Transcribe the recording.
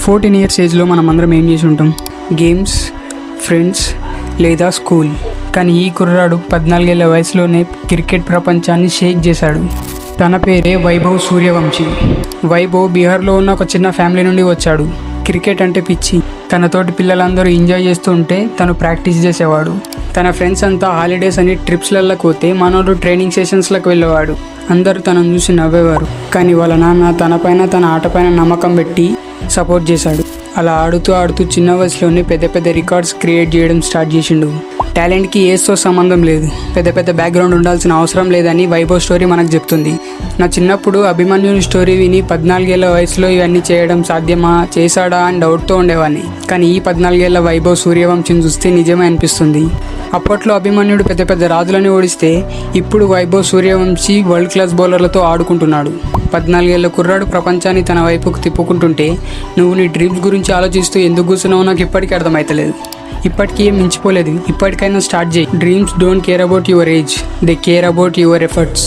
14 years ఏజ్లో మనం అందరం ఏం చేసి ఉంటాం? గేమ్స్, ఫ్రెండ్స్ లేదా స్కూల్. కానీ ఈ కుర్రాడు 14 ఏళ్ల వయసులోనే క్రికెట్ ప్రపంచాన్ని షేక్ చేశాడు. తన పేరే వైభవ్ సూర్యవంశీ. వైభవ్ బీహార్లో ఉన్న ఒక చిన్న ఫ్యామిలీ నుండి వచ్చాడు. క్రికెట్ అంటే పిచ్చి. తనతోటి పిల్లలందరూ ఎంజాయ్ చేస్తూ ఉంటే తను ప్రాక్టీస్ చేసేవాడు. తన ఫ్రెండ్స్ అంతా హాలిడేస్ అని ట్రిప్స్లకు పోతే మనోడు ట్రైనింగ్ సెషన్స్లకు వెళ్ళేవాడు. అందరూ తనను చూసి నవ్వేవారు. కానీ వాళ్ళ నాన్న తన ఆటపైన నమ్మకం పెట్టి సపోర్ట్ చేశాడు. అలా ఆడుతూ చిన్న వయసులోనే పెద్ద రికార్డ్స్ క్రియేట్ చేయడం స్టార్ట్ చేసిండు. టాలెంట్కి ఏజ్తో సంబంధం లేదు, పెద్ద బ్యాక్గ్రౌండ్ ఉండాల్సిన అవసరం లేదని వైభవ్ స్టోరీ మనకు చెప్తుంది. నా చిన్నప్పుడు అభిమన్యుని స్టోరీ విని 14 ఏళ్ల వయసులో ఇవన్నీ చేయడం సాధ్యమా, చేశాడా అని డౌట్తో ఉండేవాడిని. కానీ ఈ 14 ఏళ్ల వైభవ్ సూర్యవంశీని చూస్తే నిజమే అనిపిస్తుంది. అప్పట్లో అభిమన్యుడు పెద్ద రాజులని ఓడిస్తే ఇప్పుడు వైభవ్ సూర్యవంశీ వరల్డ్ క్లాస్ బౌలర్లతో ఆడుకుంటున్నాడు. 14 ఏళ్ల కుర్రాడు ప్రపంచాన్ని తన వైపుకు తిప్పుకుంటుంటే నువ్వు నీ డ్రీమ్స్ గురించి ఆలోచిస్తూ ఎందుకు కూర్చున్నావు నాకు ఇప్పటికీ అర్థమవుతలేదు. ఇప్పటికీ ఏం మించిపోలేదు. ఇప్పటికైనా స్టార్ట్ చేయి. Dreams don't care about your age, they care about your efforts.